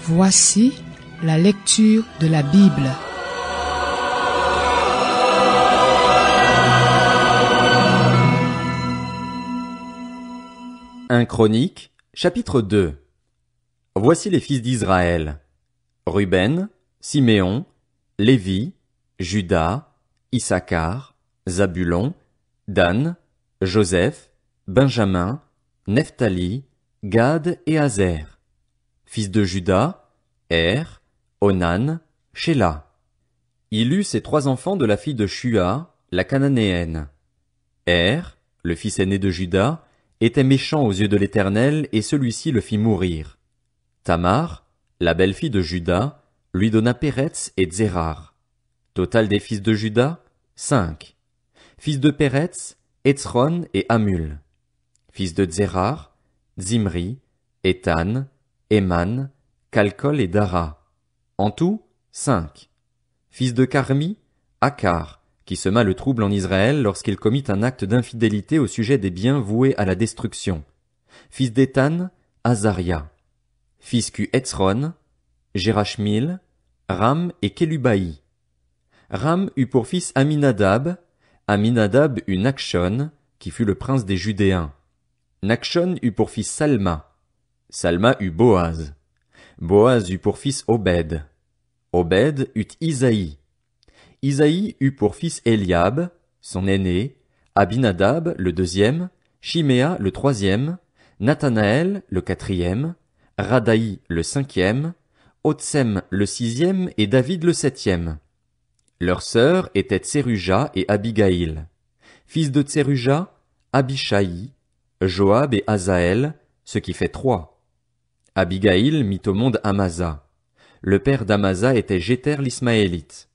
Voici la lecture de la Bible. Un Chronique, chapitre 2. Voici les fils d'Israël. Ruben, Siméon, Lévi, Juda, Issachar, Zabulon, Dan, Joseph, Benjamin, Nephtali, Gad et Azer. Fils de Juda, Onan, Shéla. Il eut ses 3 enfants de la fille de Shua, la Cananéenne. Le fils aîné de Juda, était méchant aux yeux de l'Éternel, et celui-ci le fit mourir. Tamar, la belle-fille de Juda, lui donna Péretz et Tsérar. Total des fils de Juda, 5. Fils de Péretz, Hétzron et Hamul. Fils de Tsérar, Zimri, Étan, Éman, Calcol et Dara. En tout, 5. Fils de Carmi, Akar, qui sema le trouble en Israël lorsqu'il commit un acte d'infidélité au sujet des biens voués à la destruction. Fils d'Étan, Azaria. Fils qu'eut Hétzron, Gérachmil, Ram et Kélubaï. Ram eut pour fils Aminadab, Aminadab eut Nachshon, qui fut le prince des Judéens. Nachshon eut pour fils Salma. Salma eut Boaz. Boaz eut pour fils Obed. Obed eut Isaïe. Isaïe eut pour fils Eliab, son aîné, Abinadab, le 2e, Shiméa, le 3e, Nathanaël, le 4e, Radaï, le 5e, Otsem, le 6e et David, le 7e. Leurs sœurs étaient Tseruja et Abigaïl. Fils de Tseruja, Abishaï, Joab et Azaël, ce qui fait 3. Abigaïl mit au monde Amasa. Le père d'Amasa était Jéter l'Ismaélite.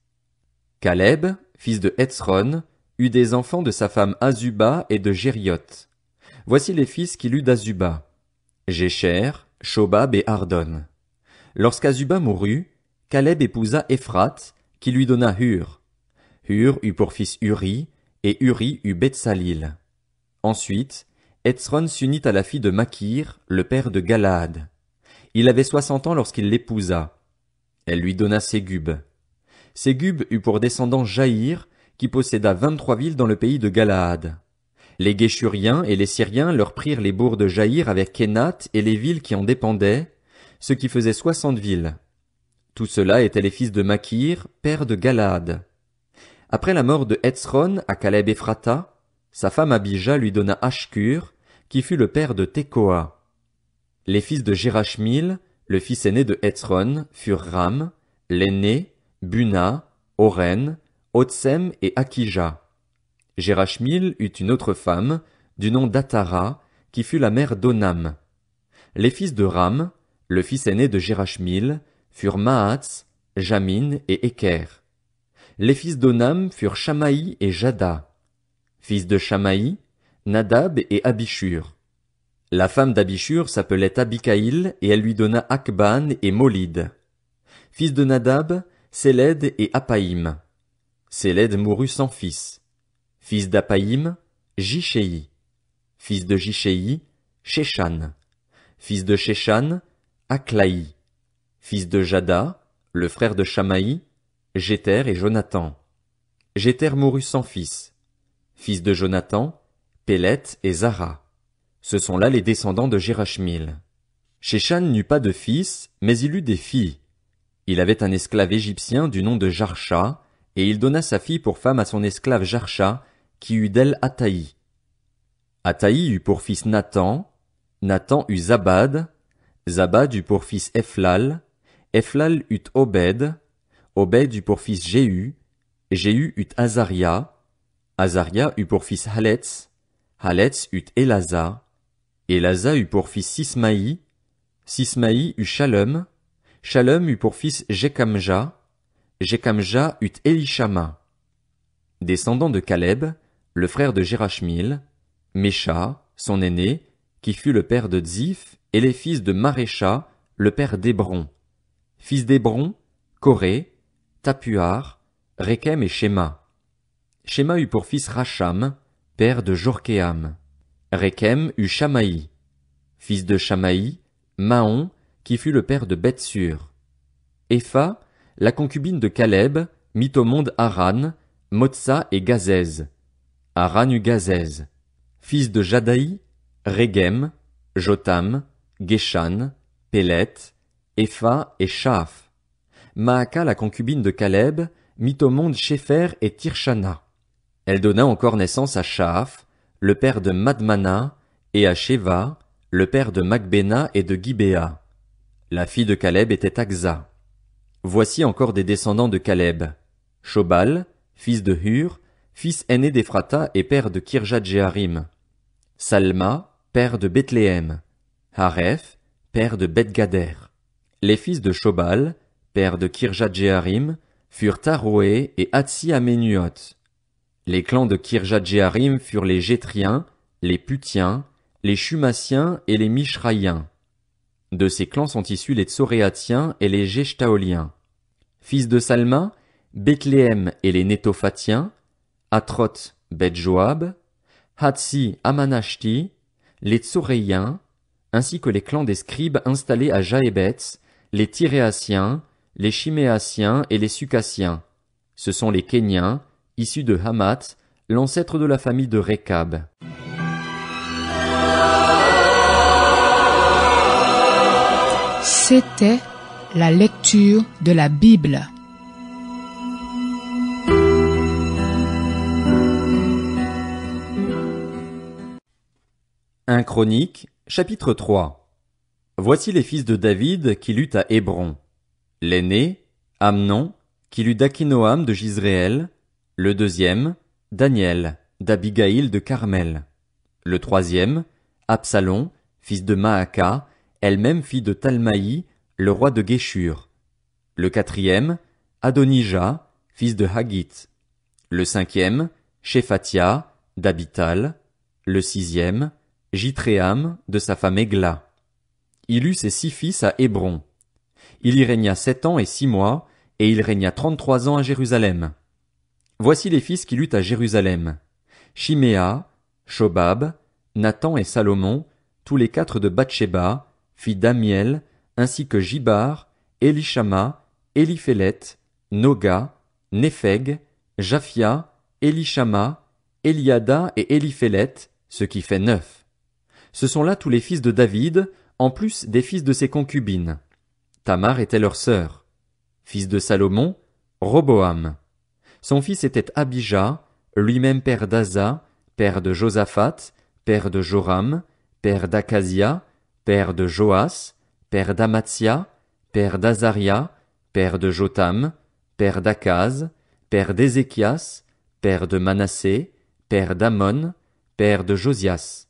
Caleb, fils de Hétzron, eut des enfants de sa femme Azuba et de Jérioth. Voici les fils qu'il eut d'Azuba: Jécher, Shobab et Ardon. Lorsqu'Azuba mourut, Caleb épousa Éphrath, qui lui donna Hur. Hur eut pour fils Uri, et Uri eut Bethsalil. Ensuite, Hétzron s'unit à la fille de Makir, le père de Galaad. Il avait 60 ans lorsqu'il l'épousa. Elle lui donna Ségub. Ségub eut pour descendant Jaïr, qui posséda 23 villes dans le pays de Galaad. Les Guéshuriens et les Syriens leur prirent les bourgs de Jaïr avec Kénath et les villes qui en dépendaient, ce qui faisait 60 villes. Tout cela étaient les fils de Makir, père de Galaad. Après la mort de Hétzron à Caleb Ephrata, sa femme Abija lui donna Ashkur, qui fut le père de Tekoa. Les fils de Gérachmil, le fils aîné de Hétzron, furent Ram, l'aîné, Buna, Oren, Otsem et Akija. Gérachmil eut une autre femme, du nom d'Atara, qui fut la mère d'Onam. Les fils de Ram, le fils aîné de Gérachmil, furent Mahatz, Jamin et Éker. Les fils d'Onam furent Shamaï et Jada. Fils de Shamaï, Nadab et Abishur. La femme d'Abishur s'appelait Abikaïl et elle lui donna Akban et Molid. Fils de Nadab, Séled et Apaïm. Séled mourut sans fils. Fils d'Apaïm, Jishéi. Fils de Jishéi, Shéshan. Fils de Shéshan, Aklaï. Fils de Jada, le frère de Shamaï, Jéter et Jonathan. Jéter mourut sans fils. Fils de Jonathan, Pélet et Zara. Ce sont là les descendants de Gérachmil. Shéshan n'eut pas de fils, mais il eut des filles. Il avait un esclave égyptien du nom de Jarsha, et il donna sa fille pour femme à son esclave Jarsha, qui eut d'elle Ataï. Ataï eut pour fils Nathan, Nathan eut Zabad, Zabad eut pour fils Ephlal, Ephlal eut Obed, Obed eut pour fils Jéhu, Jéhu eut Azaria, Azaria eut pour fils Haletz, Haletz eut Élasa, Élasa eut pour fils Sismaï, Sismaï eut Shalom, Shalom eut pour fils Jekamja, Jekamja eut Élishama. Descendant de Caleb, le frère de Gérachmil, Mécha, son aîné, qui fut le père de Tzif, et les fils de Marécha, le père d'Hébron. Fils d'Hébron, Coré, Tapuar, Rékem et Shéma. Shéma eut pour fils Racham, père de Jorkéam. Rékem eut Shamaï. Fils de Shamaï, Mahon, qui fut le père de Bethsur. Epha, la concubine de Caleb, mit au monde Haran, Motsa et Gazez. Haran eut Gazez. Fils de Jadaï, Régem, Jotam, Geshan, Pélet, Epha et Shaaph. Maaka, la concubine de Caleb, mit au monde Shépher et Tirshana. Elle donna encore naissance à Shaaph, le père de Madmana, et à Sheva, le père de Macbéna et de Gibéa. La fille de Caleb était Aksa. Voici encore des descendants de Caleb. Shobal, fils de Hur, fils aîné d'Ephrata et père de Kirjat-Jéarim. Salma, père de Bethléem. Hareph, père de Beth-Gader. Les fils de Shobal, père de Kirjat-Jéarim, furent Taroé et Hatsi-Aménuot. Les clans de Kirjat-Jéarim furent les Jétriens, les Putiens, les Shumassiens et les Mishraïens. De ces clans sont issus les Tsoréatiens et les Jeshtaoliens. Fils de Salma, Bethléem et les Nétophatiens, Atroth, Beth-Joab, Hatsi, Amanashti, les Tsoréiens, ainsi que les clans des scribes installés à Jaébetz, les Tyréaciens, les Chiméaciens et les Sucassiens. Ce sont les Kéniens, issus de Hamath, l'ancêtre de la famille de Rékab. C'était la lecture de la Bible. Un Chronique, chapitre 3. Voici les fils de David qui luttent à Hébron. L'aîné, Amnon, qui lut d'Akinoam de Jizréel. Le deuxième, Daniel, d'Abigaïl de Carmel. Le troisième, Absalom, fils de Maaka, elle-même fille de Talmaï, le roi de Géshur. Le quatrième, Adonijah, fils de Haggith. Le cinquième, Shéphatia, d'Abital. Le sixième, Jitréam, de sa femme Égla. Il eut ses 6 fils à Hébron. Il y régna 7 ans et 6 mois, et il régna 33 ans à Jérusalem. Voici les fils qu'il eut à Jérusalem. Shiméa, Shobab, Nathan et Salomon, tous les 4 de Bathsheba, fille d'Amiel, ainsi que Jibar, Élishama, Éliphélet, Noga, Népheg, Japhia, Élishama, Eliada et Éliphélet, ce qui fait 9. Ce sont là tous les fils de David, en plus des fils de ses concubines. Tamar était leur sœur. Fils de Salomon, Roboam. Son fils était Abijah, lui-même père d'Asa, père de Josaphat, père de Joram, père d'Akazia, père de Joas, père d'Amatsia, père d'Azaria, père de Jotam, père d'Akaz, père d'Ézéchias, père de Manassé, père d'Amon, père de Josias.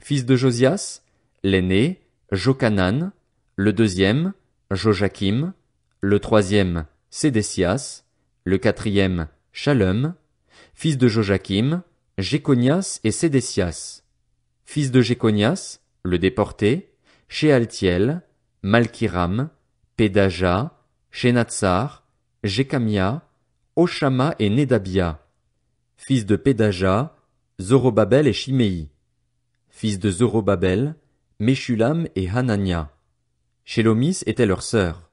Fils de Josias, l'aîné, Jochanan, le deuxième, Joachim, le troisième, Sédécias, le quatrième, Shallum, fils de Joachim, Jéconias et Sédécias. Fils de Jéconias, le déporté, Shealtiel, Malkiram, Pédaja, Shenatsar, Jécamia, Oshama et Nédabia. Fils de Pédaja, Zorobabel et Shimei. Fils de Zorobabel, Meshulam et Hanania. Shélomis était leur sœur.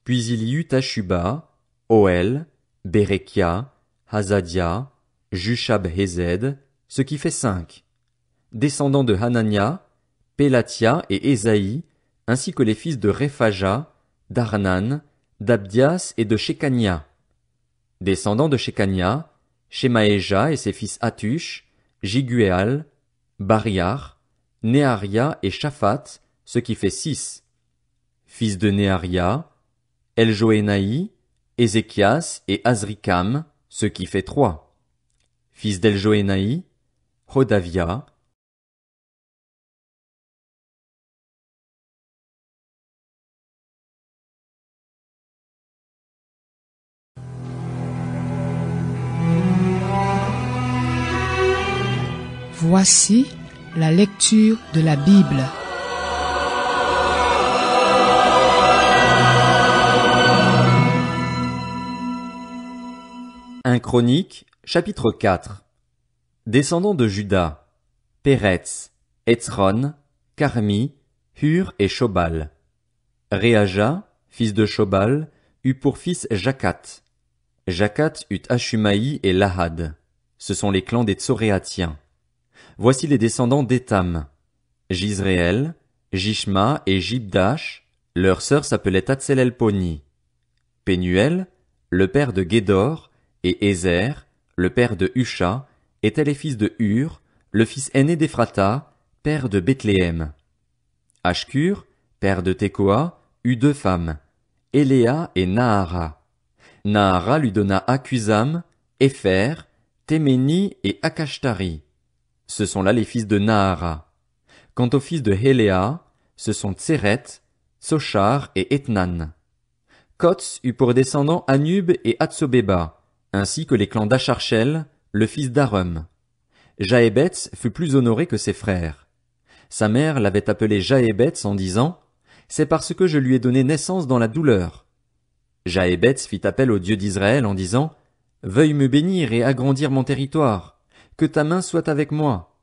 Puis il y eut Tashuba, Oel, Bérekia, Hazadia, Jushab-Hezed, ce qui fait 5. Descendants de Hanania, Pélatia et Ésaïe, ainsi que les fils de Réphaja, d'Arnan, d'Abdias et de Shekania. Descendants de Shekania, Shemaéja et ses fils Hatush, Jiguéal, Bariar, Néaria et Shaphat, ce qui fait 6. Fils de Néaria, Eljoénaï, Ézéchias et Azrikam, ce qui fait 3. Fils d'Eljoénaï, Hodavia. Voici la lecture de la Bible. Un Chronique, chapitre 4. Descendants de Juda, Péretz, Hétzron, Carmi, Hur et Shobal. Réaja, fils de Shobal, eut pour fils Jacat. Jacat eut Ashumaï et Lahad. Ce sont les clans des Tsoréatiens. Voici les descendants d'Étam. Jizréel, Jishma et Jibdash, leur sœur s'appelait Tatselelponi. Pénuel, le père de Guédor, et Ézer, le père de Husha, étaient les fils de Hur, le fils aîné d'Ephrata, père de Bethléem. Ashkur, père de Tekoa, eut 2 femmes, Éléa et Nahara. Nahara lui donna Akuzam, Épher, Théméni et Akashtari. Ce sont là les fils de Nahara. Quant aux fils de Héléa, ce sont Tseret, Tsochar et Ethnan. Kots eut pour descendants Anub et Hatsobeba, ainsi que les clans d'Acharchel, le fils d'Arum. Jaébetz fut plus honoré que ses frères. Sa mère l'avait appelé Jaébetz en disant « C'est parce que je lui ai donné naissance dans la douleur ». Jaébetz fit appel au Dieu d'Israël en disant « Veuille me bénir et agrandir mon territoire, que ta main soit avec moi.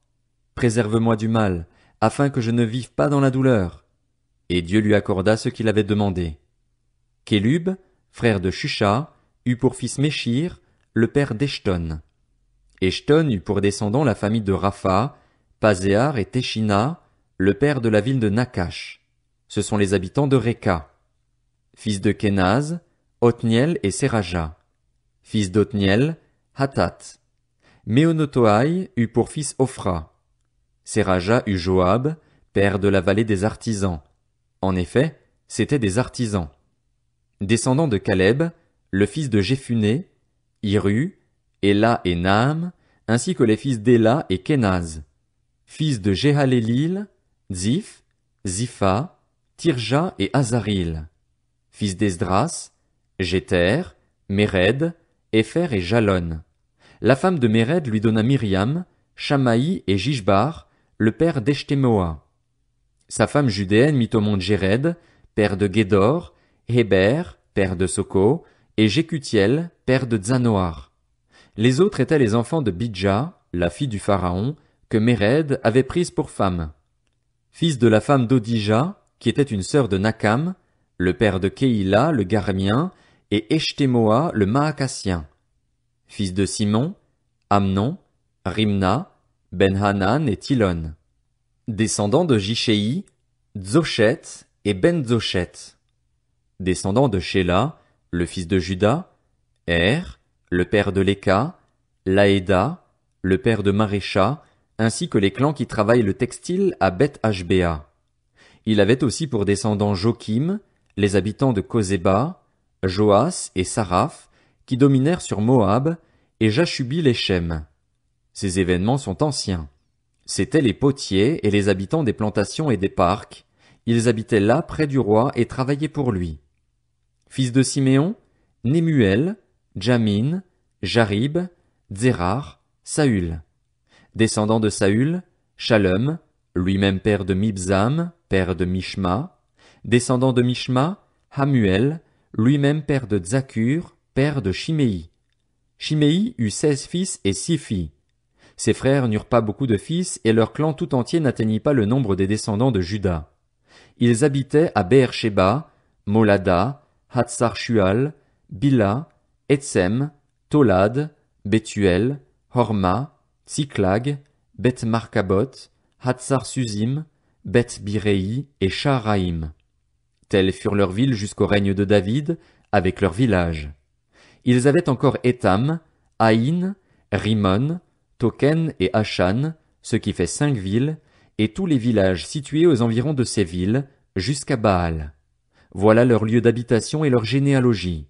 Préserve-moi du mal, afin que je ne vive pas dans la douleur. » Et Dieu lui accorda ce qu'il avait demandé. Kélub, frère de Shusha, eut pour fils Méchir, le père d'Eshton. Eshton eut pour descendant la famille de Rapha, Paséar et Téchina, le père de la ville de Nakash. Ce sont les habitants de Réka. Fils de Kénaz, Othniel et Séraja. Fils d'Othniel, Hatat. Méonotoaï eut pour fils Ophra. Séraja eut Joab, père de la vallée des artisans. En effet, c'étaient des artisans. Descendant de Caleb, le fils de Jéphuné, Hiru, Éla et Naam, ainsi que les fils d'Éla et Kénaz. Fils de Jéhalélil, Ziph, Zipha, Tirja et Azaril. Fils d'Esdras, Jéter, Méred, Épher et Jalon. La femme de Méred lui donna Myriam, Shamaï et Jishbar, le père d'Eshtemoa. Sa femme judéenne mit au monde Jéred, père de Guédor, Héber, père de Soko, et Jécutiel, père de Zanoar. Les autres étaient les enfants de Bidja, la fille du Pharaon, que Méred avait prise pour femme. Fils de la femme d'Odija, qui était une sœur de Nakam, le père de Kéïla, le Garmien, et Eshtemoa, le Maacassien. Fils de Simon, Amnon, Rimna, Ben-Hanan et Tilon. Descendants de Jishéi, Dzochet et Ben-Dzochet. Descendants de Shéla, le fils de Juda, le père de Léka, Laéda, le père de Marécha, ainsi que les clans qui travaillent le textile à Beth-Ashbéa. Il avait aussi pour descendants Jokim, les habitants de Kozéba, Joas et Saraph, qui dominèrent sur Moab, et Jashubi les Shem. Ces événements sont anciens. C'étaient les potiers et les habitants des plantations et des parcs. Ils habitaient là près du roi et travaillaient pour lui. Fils de Siméon, Némuel, Jamin, Jarib, Zérar, Saül. Descendant de Saül, Shalom, lui-même père de Mibzam, père de Mishma. Descendant de Mishma, Hamuel, lui-même père de Zakur, père de Shiméi. Shiméi eut 16 fils et 6 filles. Ses frères n'eurent pas beaucoup de fils et leur clan tout entier n'atteignit pas le nombre des descendants de Juda. Ils habitaient à Beer-Sheba, Molada, Hatsar-Shual, Bila, Etsem, Tolad, Bethuel, Horma, Tsiklag, Beth-Markabot, Hatsar-Suzim, Beth-Biréi et Shaharaïm. Telles furent leurs villes jusqu'au règne de David, avec leurs villages. Ils avaient encore Étam, Haïn, Rimon, Token et Ashan, ce qui fait 5 villes, et tous les villages situés aux environs de ces villes, jusqu'à Baal. Voilà leur lieu d'habitation et leur généalogie.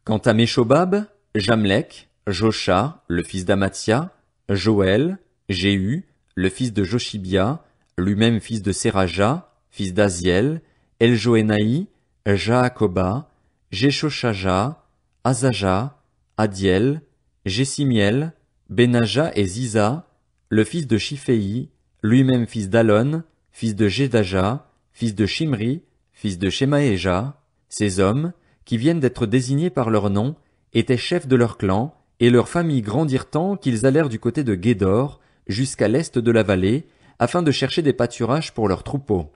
Quant à Méshobab, Jamlek, Josha, le fils d'Amatia, Joël, Jéhu, le fils de Joshibia, lui-même fils de Séraja, fils d'Aziel, Eljoénaï, Jaakoba, Jeshoshaja, Azaja, Adiel, Jessimiel, Benaja et Ziza, le fils de Shiphéi, lui-même fils d'Alon, fils de Jedaja, fils de Shimri, fils de Shemaéja. Ces hommes, qui viennent d'être désignés par leur nom, étaient chefs de leur clan, et leurs familles grandirent tant qu'ils allèrent du côté de Guédor, jusqu'à l'est de la vallée, afin de chercher des pâturages pour leurs troupeaux.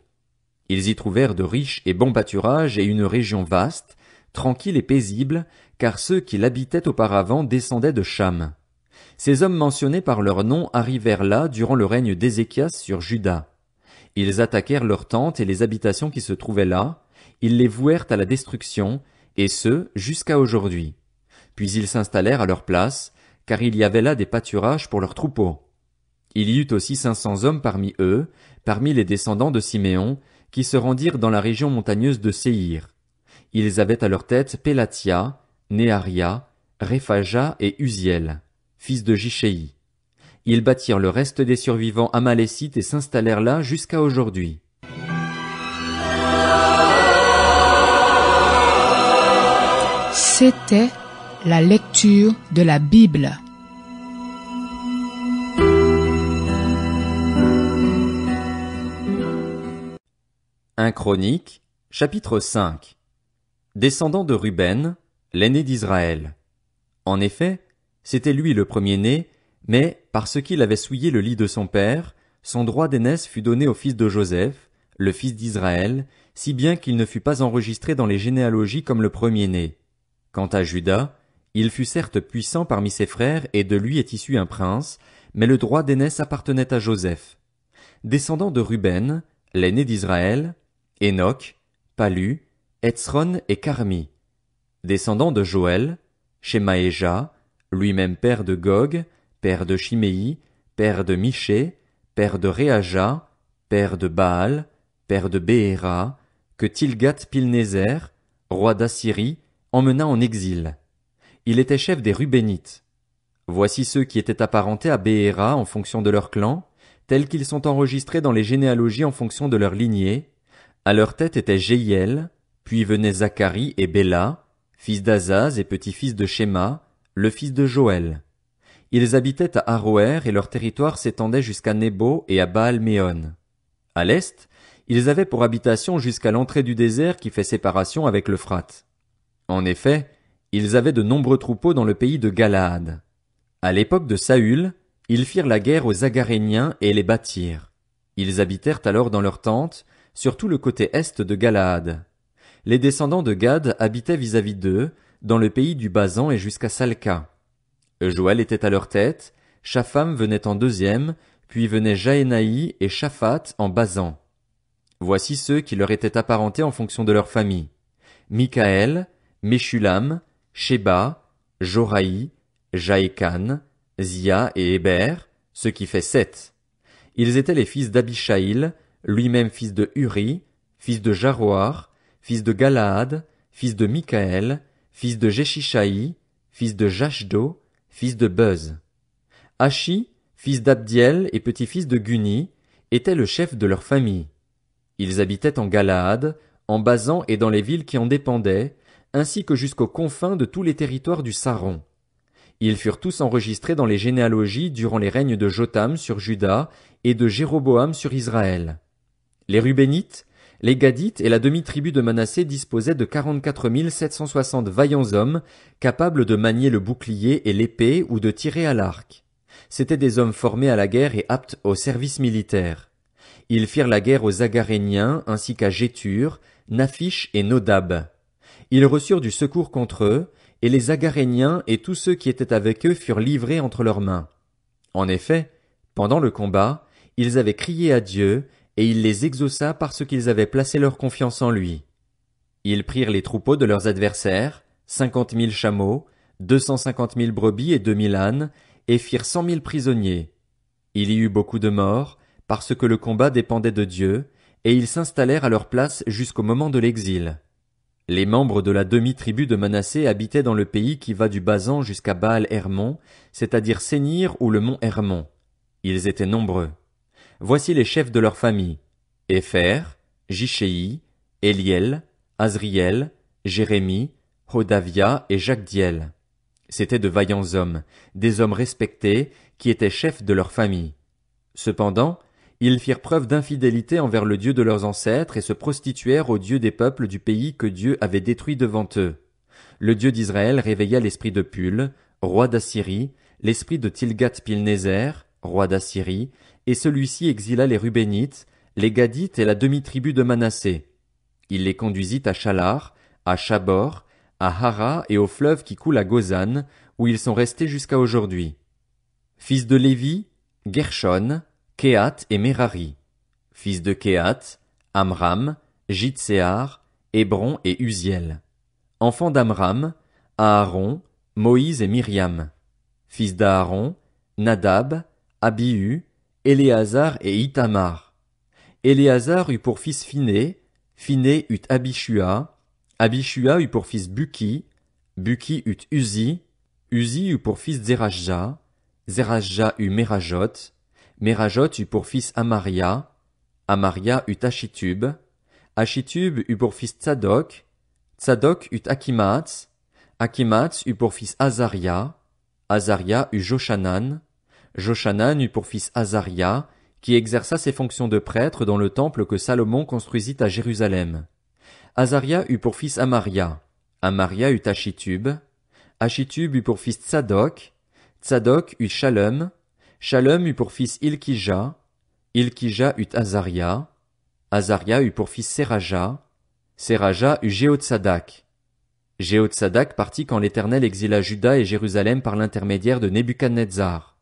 Ils y trouvèrent de riches et bons pâturages et une région vaste, tranquille et paisible, car ceux qui l'habitaient auparavant descendaient de Cham. Ces hommes mentionnés par leur nom arrivèrent là durant le règne d'Ézéchias sur Juda. Ils attaquèrent leurs tentes et les habitations qui se trouvaient là, ils les vouèrent à la destruction, et ce, jusqu'à aujourd'hui. Puis ils s'installèrent à leur place, car il y avait là des pâturages pour leurs troupeaux. Il y eut aussi 500 hommes parmi eux, parmi les descendants de Siméon, qui se rendirent dans la région montagneuse de Séhir. Ils avaient à leur tête Pélatia, Néaria, Réphaja et Uziel, fils de Jishéi. Ils bâtirent le reste des survivants amalécites et s'installèrent là jusqu'à aujourd'hui. C'était la lecture de la Bible. Un Chronique, chapitre 5. Descendant de Ruben, l'aîné d'Israël. En effet, c'était lui le premier-né, mais, parce qu'il avait souillé le lit de son père, son droit d'aînesse fut donné au fils de Joseph, le fils d'Israël, si bien qu'il ne fut pas enregistré dans les généalogies comme le premier-né. Quant à Juda, il fut certes puissant parmi ses frères et de lui est issu un prince, mais le droit d'aînesse appartenait à Joseph. Descendant de Ruben, l'aîné d'Israël, Enoch, Palu, Hetzron et Carmi. Descendant de Joël, Shemaéja, lui-même père de Gog, père de Chiméi, père de Miché, père de Réaja, père de Baal, père de Béhéra, que Tilgat-Pilnézer, roi d'Assyrie, emmena en exil. Il était chef des Rubénites. Voici ceux qui étaient apparentés à Béhéra en fonction de leur clan, tels qu'ils sont enregistrés dans les généalogies en fonction de leur lignée. À leur tête était Jéhiel, puis venaient Zacharie et Béla, fils d'Azaz et petit-fils de Shéma, le fils de Joël. Ils habitaient à Aroër et leur territoire s'étendait jusqu'à Nébo et à Baal-Méon. À l'est, ils avaient pour habitation jusqu'à l'entrée du désert qui fait séparation avec l'Euphrate. En effet, ils avaient de nombreux troupeaux dans le pays de Galaad. À l'époque de Saül, ils firent la guerre aux Agaréniens et les battirent. Ils habitèrent alors dans leurs tentes, sur tout le côté est de Galaad. Les descendants de Gad habitaient vis-à-vis d'eux, dans le pays du Basan et jusqu'à Salca. Joël était à leur tête, Shapham venait en deuxième, puis venaient Jaénaï et Shaphat en Basan. Voici ceux qui leur étaient apparentés en fonction de leur famille. Mikaël, Meshulam, Sheba, Joraï, Jaékan, Zia et Héber, ce qui fait 7. Ils étaient les fils d'Abishaïl, lui-même fils de Uri, fils de Jaroar, fils de Galaad, fils de Mikaël, fils de Jeshishaï, fils de Jashdo, fils de Buz. Ashi, fils d'Abdiel et petit-fils de Guni, était le chef de leur famille. Ils habitaient en Galaad, en Basan et dans les villes qui en dépendaient, ainsi que jusqu'aux confins de tous les territoires du Saron. Ils furent tous enregistrés dans les généalogies durant les règnes de Jotham sur Juda et de Jéroboam sur Israël. Les Rubénites, les Gadites et la demi-tribu de Manassé disposaient de 44 760 vaillants hommes, capables de manier le bouclier et l'épée ou de tirer à l'arc. C'étaient des hommes formés à la guerre et aptes au service militaire. Ils firent la guerre aux Agaréniens ainsi qu'à Gétur, Naphish et Nodab. Ils reçurent du secours contre eux, et les Agaréniens et tous ceux qui étaient avec eux furent livrés entre leurs mains. En effet, pendant le combat, ils avaient crié à Dieu, et il les exauça parce qu'ils avaient placé leur confiance en lui. Ils prirent les troupeaux de leurs adversaires, 50 000 chameaux, 250 000 brebis et 2 000 ânes, et firent 100 000 prisonniers. Il y eut beaucoup de morts, parce que le combat dépendait de Dieu, et ils s'installèrent à leur place jusqu'au moment de l'exil. Les membres de la demi-tribu de Manassé habitaient dans le pays qui va du Basan jusqu'à Baal-Hermon, c'est-à-dire Sénir ou le mont Hermon. Ils étaient nombreux. Voici les chefs de leur famille. Épher, Jishéi, Éliel, Azriel, Jérémie, Hodavia et Jacdiel. C'étaient de vaillants hommes, des hommes respectés, qui étaient chefs de leur famille. Cependant, ils firent preuve d'infidélité envers le Dieu de leurs ancêtres et se prostituèrent au Dieu des peuples du pays que Dieu avait détruit devant eux. Le Dieu d'Israël réveilla l'esprit de Pul, roi d'Assyrie, l'esprit de Tilgat-Pilnézer, roi d'Assyrie, et celui-ci exila les Rubénites, les Gadites et la demi-tribu de Manassé. Il les conduisit à Chalar, à Chabor, à Hara et au fleuve qui coule à Gozan, où ils sont restés jusqu'à aujourd'hui. Fils de Lévi, Gershon, Kehat et Merari. Fils de Kehat, Amram, Jitséar, Hébron et Uziel. Enfants d'Amram, Aaron, Moïse et Myriam. Fils d'Aaron, Nadab, Abihu, Éléazar et Ithamar. Éléazar eut pour fils Phiné, Phiné eut Abishua, Abishua eut pour fils Buki, Buki eut Uzi, Uzi eut pour fils Zerachja, Zerachja eut Merajot, Merajot eut pour fils Amaria, Amaria eut Achitub, Achitub eut pour fils Tsadok, Tsadok eut Akimaats, Akimaats eut pour fils Azaria, Azaria eut Joshanan, Joshanan eut pour fils Azaria, qui exerça ses fonctions de prêtre dans le temple que Salomon construisit à Jérusalem. Azaria eut pour fils Amaria, Amaria eut Achitub, Achitub eut pour fils Tsadok, Tsadok eut Shalom, Shalom eut pour fils Ilkija, Ilkija eut Azaria, Azaria eut pour fils Seraja, Seraja eut Jéhotsadak. Jéhotsadak partit quand l'Éternel exila Juda et Jérusalem par l'intermédiaire de Nebuchadnezzar.